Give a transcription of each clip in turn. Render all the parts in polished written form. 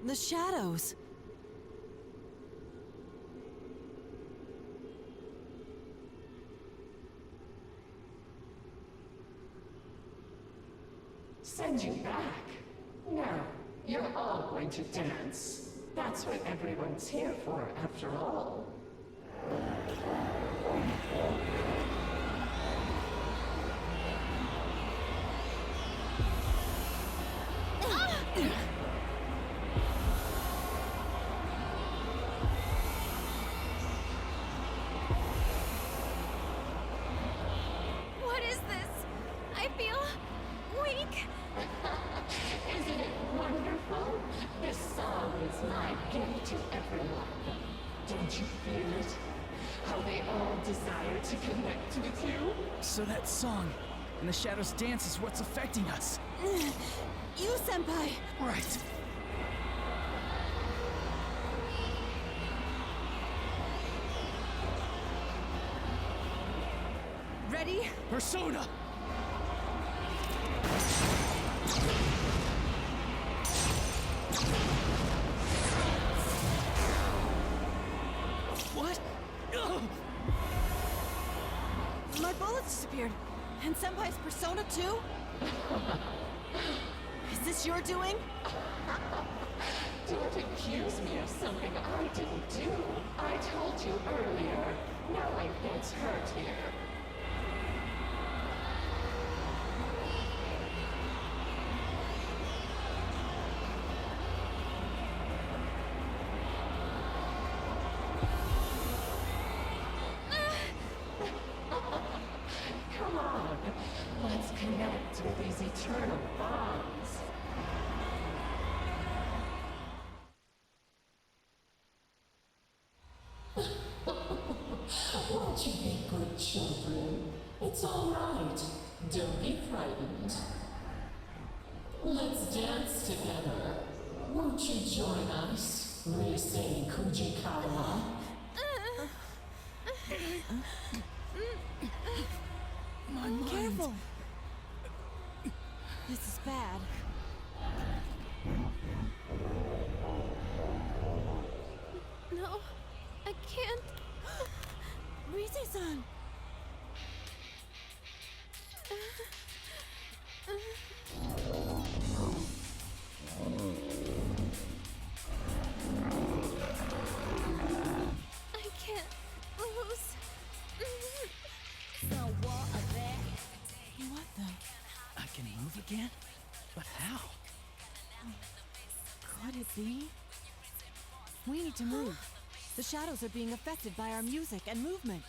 The shadows. Send you back? No, you're all going to dance. That's what everyone's here for, after all. What is this? I feel weak. Isn't it wonderful? This song is my gift to everyone. Don't you feel it? How they all desire to connect with you? So that song and the Shadows dance is what's affecting us. You, Senpai! Right. Ready? Persona! What? Ugh! My bullets disappeared. And Senpai's persona too? Is this your doing? Don't accuse me of something I didn't do. I told you earlier. Now my head's hurt here. Come on, let's connect with these eternal bonds. Won't you be good children? It's all right. Don't be frightened. Let's dance together. Won't you join us, Reisei Kujikawa? My mind. Careful! This is bad. No, I can't. Rise-san! I can't lose. What the? I can move again? But how? Could it be? We need to move. The shadows are being affected by our music and movement.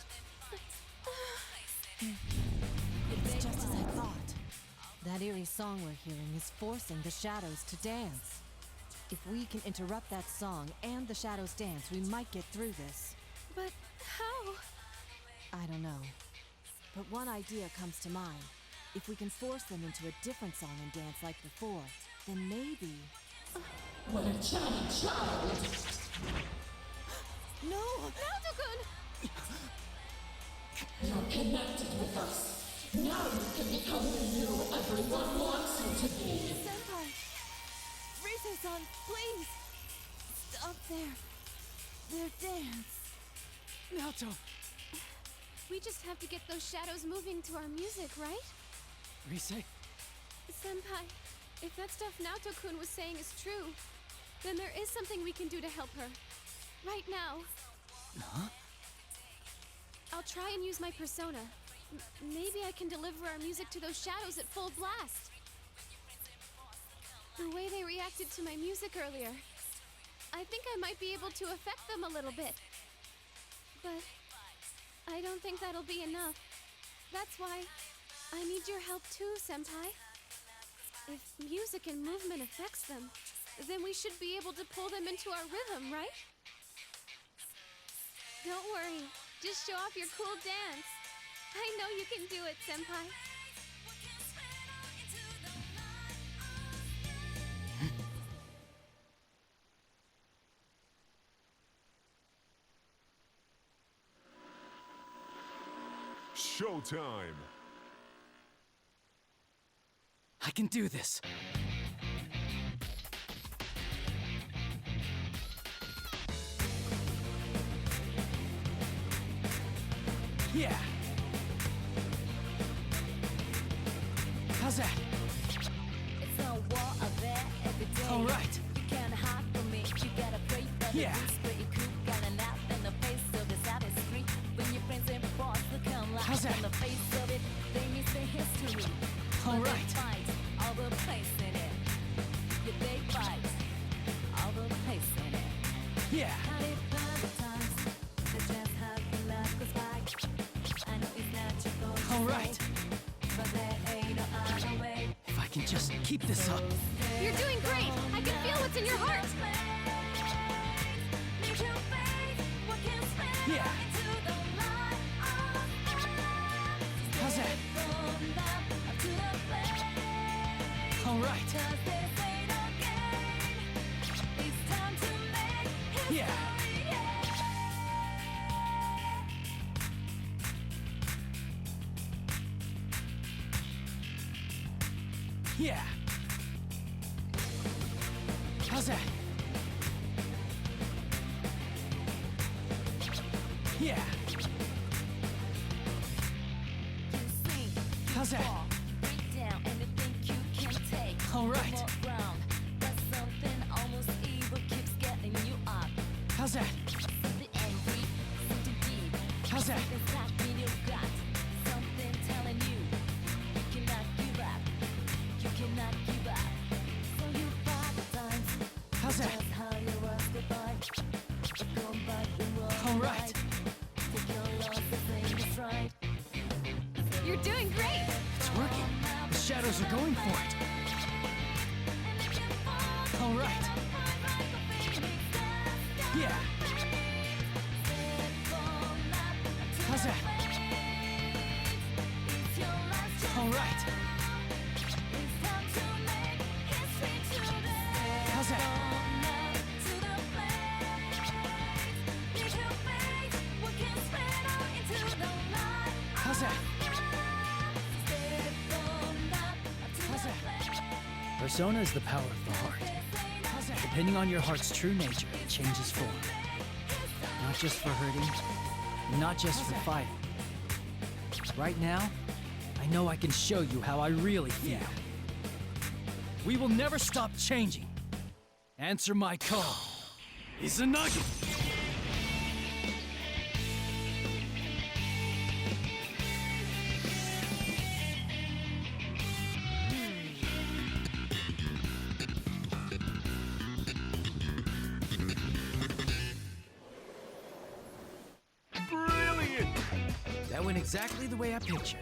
It's just as I thought. That eerie song we're hearing is forcing the shadows to dance. If we can interrupt that song and the shadows dance, we might get through this. But how? I don't know. But one idea comes to mind. If we can force them into a different song and dance like before, then maybe... What a chatty child! No! Naoto-kun! You're connected with us. Now you can become the you everyone wants you to be. Senpai! Rise-san, please! Stop their dance. Naoto! We just have to get those shadows moving to our music, right? Rise? Senpai, if that stuff Naoto-kun was saying is true, then there is something we can do to help her. Right now. Huh? I'll try and use my persona. Maybe I can deliver our music to those shadows at full blast. The way they reacted to my music earlier, I think I might be able to affect them a little bit. But I don't think that'll be enough. That's why I need your help too, Senpai. If music and movement affects them, then we should be able to pull them into our rhythm, right? Don't worry. Just show off your cool dance. I know you can do it, Senpai. Showtime! I can do this. Yeah. How's that? It's a war out there every day. All right. You can't hide from me. You gotta pray for Yeah. the boost, but you could got an out in the face of this out is free. When your friends and boss look like How's that? in the face of it, they miss the history. All But they right. fight all the place in it. Yeah, they fight all the place in it. Yeah. Had it other times, they just have the luck goes by. I know it's not your fault. All right. But there ain't no other way. If I can just keep this up. You're doing great. I can feel what's in your heart. Yeah. How's that? All right. Yeah. Yeah. How's that? Yeah. How's that? All right. How's that? How's that? How's that? All right. You're doing great. It's working. The shadows are going for it. All right. Yeah. How's that? All right. How's that? How's that? How's that? Persona is the power of the heart. How's that? Depending on your heart's true nature, it changes form. Not just for hurting, not just for fighting. Right now, I know I can show you how I really feel. Yeah. We will never stop changing. Answer my call. Izanagi! Brilliant! That went exactly the way I pictured.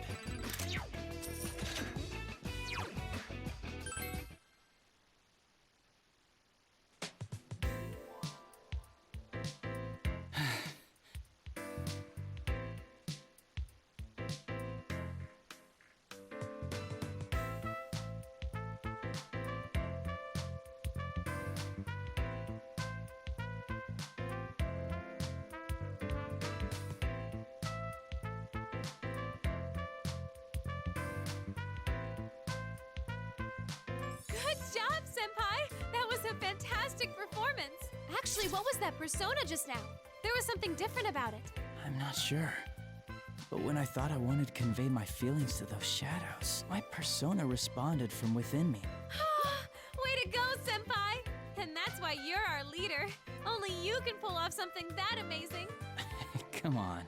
Good job, Senpai! That was a fantastic performance. Actually, what was that persona just now? There was something different about it. I'm not sure. But when I thought I wanted to convey my feelings to those shadows, my persona responded from within me. Way to go, Senpai! And that's why you're our leader. Only you can pull off something that amazing. Come on.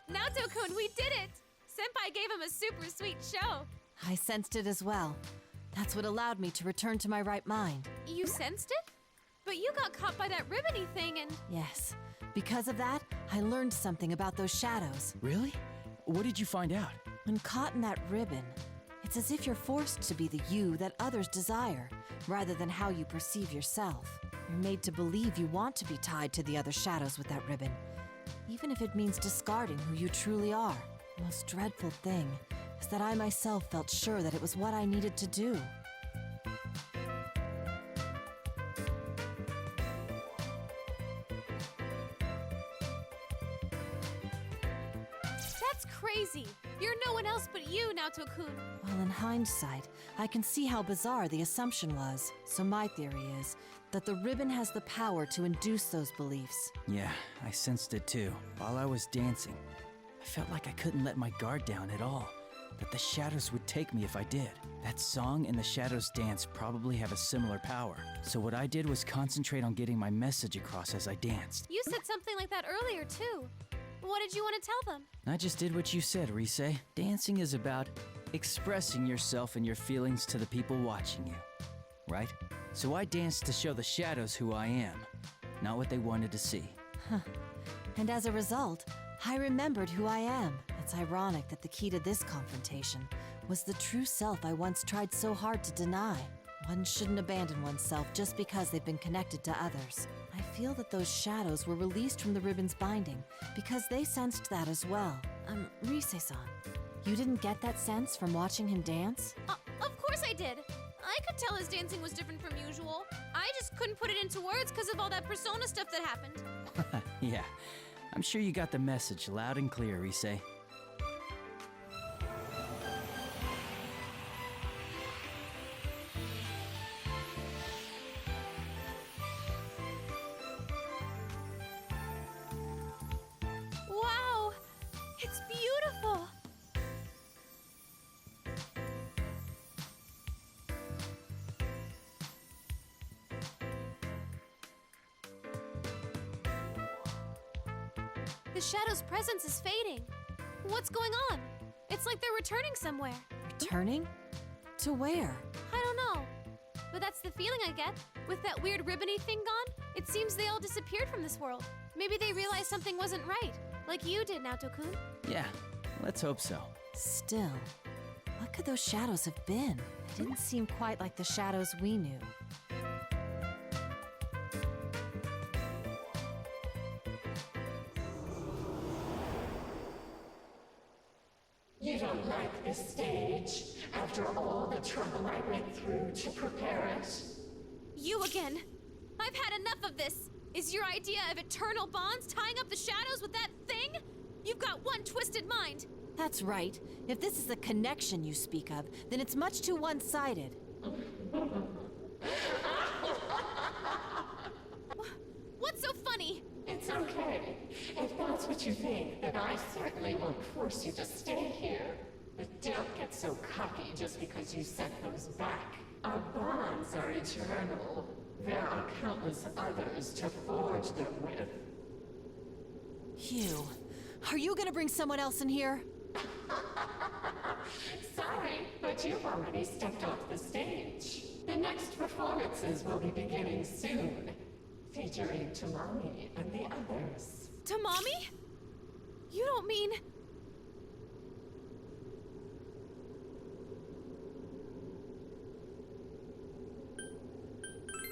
Naoto-kun, we did it! Senpai gave him a super sweet show. I sensed it as well. That's what allowed me to return to my right mind. You sensed it? But you got caught by that ribbony thing and... Yes. Because of that, I learned something about those shadows. Really? What did you find out? When caught in that ribbon, it's as if you're forced to be the you that others desire, rather than how you perceive yourself. You're made to believe you want to be tied to the other shadows with that ribbon, even if it means discarding who you truly are. The most dreadful thing is that I myself felt sure that it was what I needed to do. You're no one else but you, Naoto-kun. Well, in hindsight, I can see how bizarre the assumption was. So my theory is that the ribbon has the power to induce those beliefs. Yeah, I sensed it too. While I was dancing, I felt like I couldn't let my guard down at all. That the shadows would take me if I did. That song and the Shadows Dance probably have a similar power. So what I did was concentrate on getting my message across as I danced. You said something like that earlier, too. What did you want to tell them? I just did what you said, Rise. Dancing is about expressing yourself and your feelings to the people watching you, right? So I danced to show the shadows who I am, not what they wanted to see. And as a result, I remembered who I am. It's ironic that the key to this confrontation was the true self I once tried so hard to deny. One shouldn't abandon oneself just because they've been connected to others. I feel that those shadows were released from the ribbon's binding because they sensed that as well. Rise-san, you didn't get that sense from watching him dance? Of course I did. I could tell his dancing was different from usual. I just couldn't put it into words because of all that persona stuff that happened. Yeah, I'm sure you got the message loud and clear, Rise. Wow! It's beautiful! The shadow's presence is fading. What's going on? It's like they're returning somewhere. Returning? To where? I don't know. But that's the feeling I get. With that weird ribbony thing gone, it seems they all disappeared from this world. Maybe they realized something wasn't right. Like you did, Naoto-kun. Yeah, let's hope so. Still, what could those shadows have been? They didn't seem quite like the shadows we knew. You don't like this stage, after all the trouble I went through to prepare it? You again. I've had enough of this. Is your idea of eternal bonds tying up the shadows with that thing? You've got one twisted mind. That's right. If this is the connection you speak of, then it's much too one-sided. What's so funny? It's okay. If that's what you think, then I certainly won't force you to stay here. But don't get so cocky just because you sent those back. Our bonds are eternal. There are countless others to forge them with. Hugh, are you gonna bring someone else in here? Sorry, but you've already stepped off the stage. The next performances will be beginning soon, featuring Tamami and the others. Tamami? You don't mean...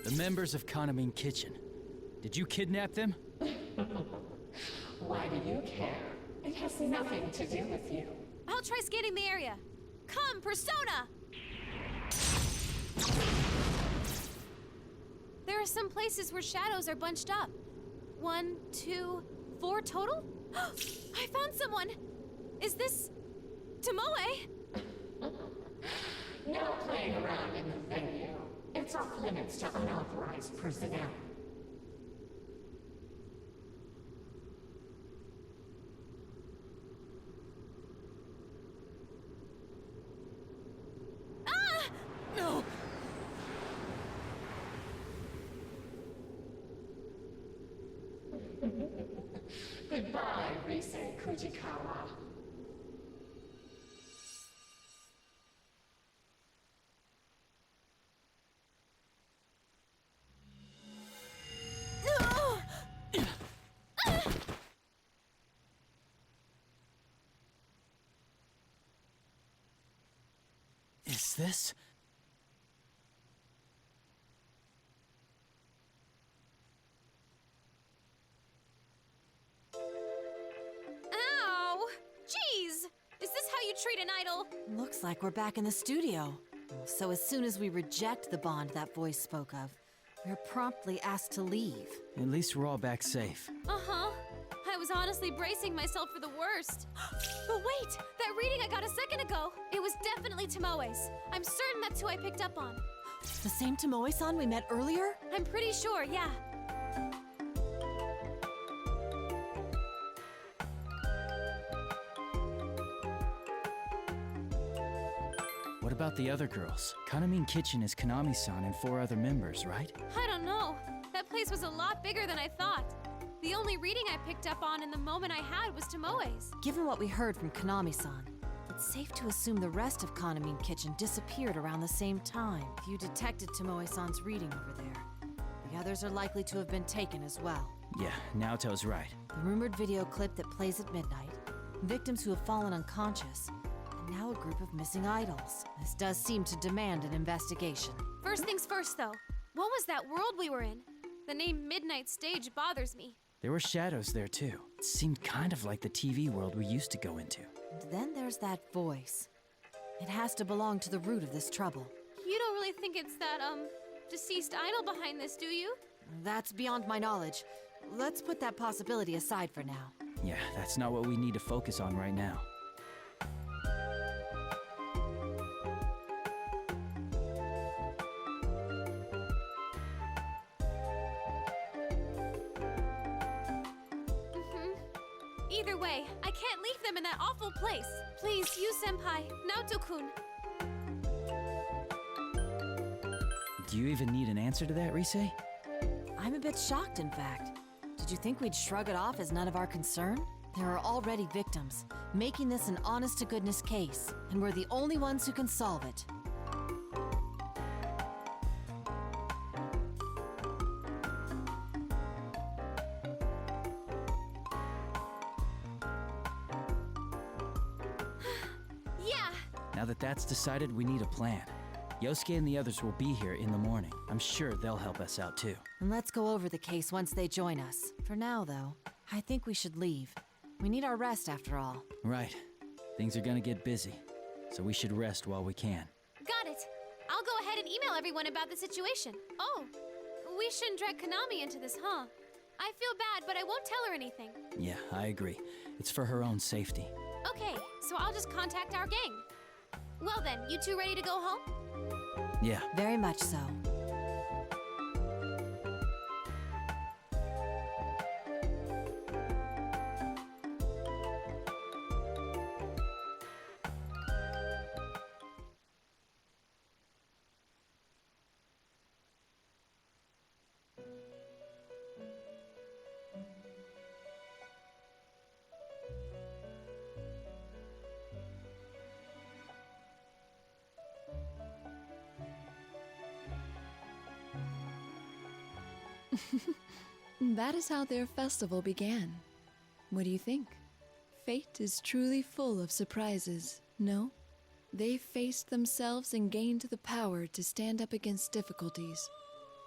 The members of Kanamine Kitchen. Did you kidnap them? Why do you care? It has nothing to do with you. I'll try scanning the area. Come, Persona! There are some places where shadows are bunched up. 1, 2, 4 total? I found someone! Is this... Tomoe? No playing around in the venue. It's off limits to unauthorized personnel. No! Goodbye, Rise Kujikawa. Is this? Ow! Jeez! Is this how you treat an idol? Looks like we're back in the studio. So as soon as we reject the bond that voice spoke of, we're promptly asked to leave. At least we're all back safe. Uh-huh. I was was honestly bracing myself for the worst. But wait! That reading I got a second ago! It was definitely Tomoe's. I'm certain that's who I picked up on. The same Tomoe-san we met earlier? I'm pretty sure, yeah. What about the other girls? Kanamin Kitchen is Kanami-san and 4 other members, right? I don't know. That place was a lot bigger than I thought. The only reading I picked up on in the moment I had was Tomoe's. Given what we heard from Kanami-san, it's safe to assume the rest of Kanamin Kitchen disappeared around the same time. If you detected Tomoe-san's reading over there, the others are likely to have been taken as well. Yeah, Naoto's right. The rumored video clip that plays at midnight, victims who have fallen unconscious, and now a group of missing idols. This does seem to demand an investigation. First things first, though. What was that world we were in? The name Midnight Stage bothers me. There were shadows there too. It seemed kind of like the TV world we used to go into. And then there's that voice. It has to belong to the root of this trouble. You don't really think it's that, deceased idol behind this, do you? That's beyond my knowledge. Let's put that possibility aside for now. Yeah, that's not what we need to focus on right now. Either way, I can't leave them in that awful place. Please, you senpai, Naoto-kun. Do you even need an answer to that, Rise? I'm a bit shocked, in fact. Did you think we'd shrug it off as none of our concern? There are already victims, making this an honest-to-goodness case, and we're the only ones who can solve it. Yeah! Now that that's decided, we need a plan. Yosuke and the others will be here in the morning. I'm sure they'll help us out too. And let's go over the case once they join us. For now, though, I think we should leave. We need our rest after all. Right. Things are gonna get busy, so we should rest while we can. Got it! I'll go ahead and email everyone about the situation. Oh, we shouldn't drag Konami into this, huh? I feel bad, but I won't tell her anything. Yeah, I agree. It's for her own safety. Okay, so I'll just contact our gang. Well then, you two ready to go home? Yeah. Very much so. That is how their festival began. What do you think? Fate is truly full of surprises, no? They faced themselves and gained the power to stand up against difficulties.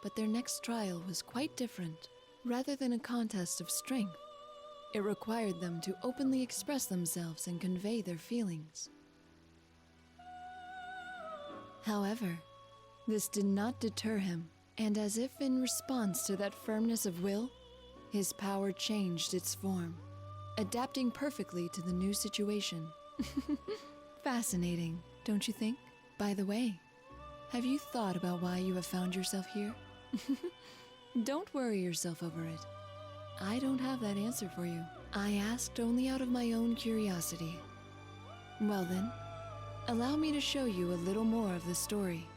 But their next trial was quite different. Rather than a contest of strength, it required them to openly express themselves and convey their feelings. However, this did not deter him. And as if in response to that firmness of will, his power changed its form, adapting perfectly to the new situation. Fascinating, don't you think? By the way, have you thought about why you have found yourself here? Don't worry yourself over it. I don't have that answer for you. I asked only out of my own curiosity. Well then, allow me to show you a little more of the story.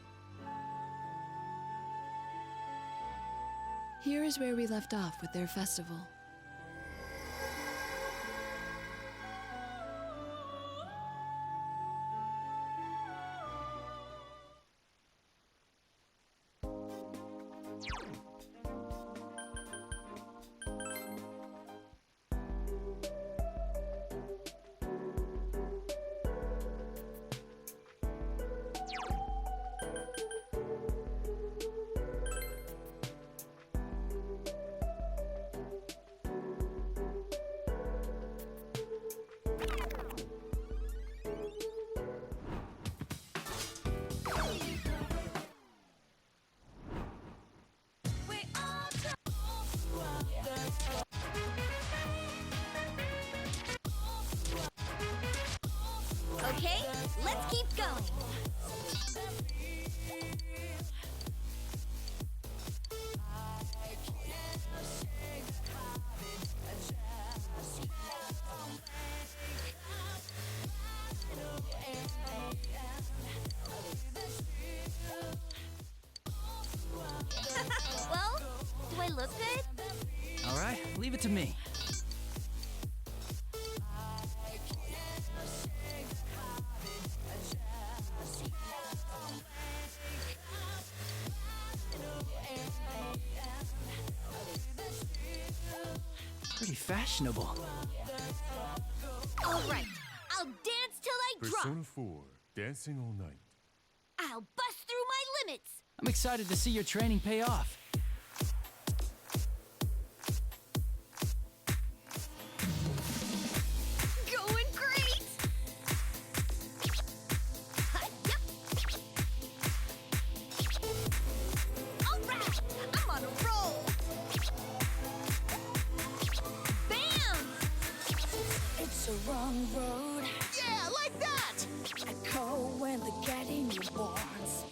Here is where we left off with their festival. Keep going. Well, do I look good? All right, leave it to me. Pretty fashionable. All right, I'll dance till I drop. Persona 4, dancing all night. I'll bust through my limits. I'm excited to see your training pay off. Going great! Yep. All right, I'm on a roll. Bam! It's a wrong road. Yeah, like that. Echo when the getting you wants.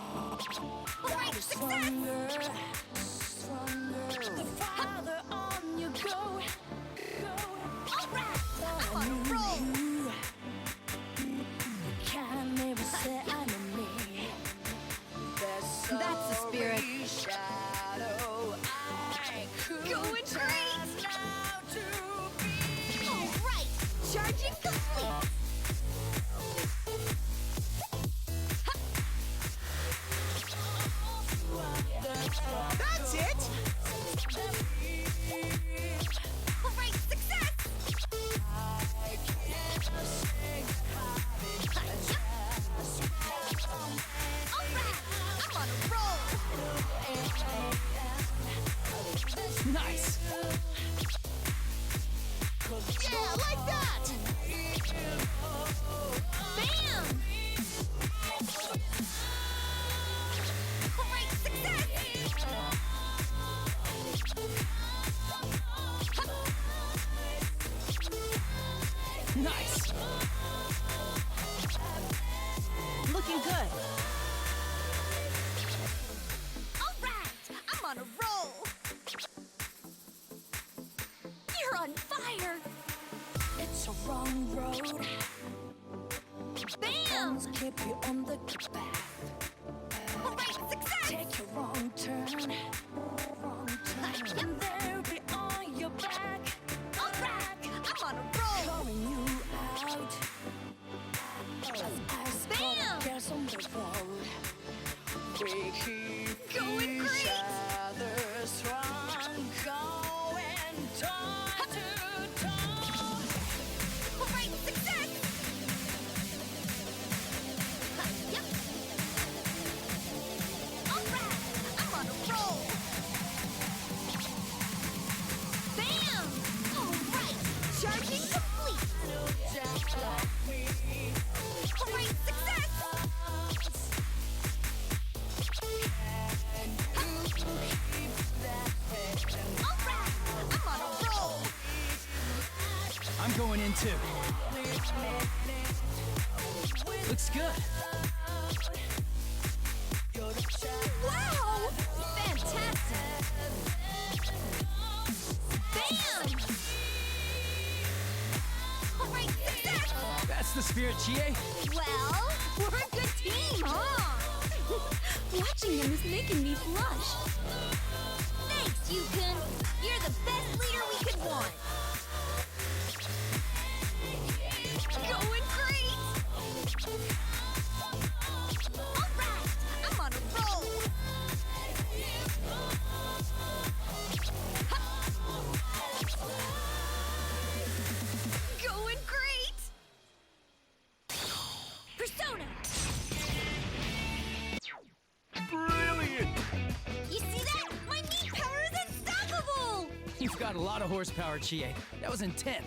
All right, success. Stronger, stronger. The farther on you go, All right, I'm on a roll. you can never say enemy. That's the spirit. Shadow I could Going great. turn now to be. All right, charging complete. That's it! All right, success. All right, I'm on a roll. Nice! Yeah, like that. Bam! All right, success. Nice! Looking good. All right, I'm on a roll. You're on fire. It's a wrong road. Bam! Keep you on the good path. All right, success. Take a wrong turn. Wrong turn. And they'll be on your back. All right, I'm on a roll. Calling you out. As Bam! guess on the road. We keep Going each great. other strong. Going toe to toe. All right, success. Yep. All right, I'm on a roll. Bam! All right, charging complete. All right, success. All right, I'm on a roll. I'm going in too. Looks good. Wow! Fantastic! Bam! All right, success! That's the spirit, Chie. Well, we're a good team, huh? Watching him is making me blush. Thanks, Yukun. You're the best leader we could want. Going great! All right, I'm on a roll. Going great! Persona! Brilliant! You see that? My meat power is unstoppable! You've got a lot of horsepower, Chie. That was intense.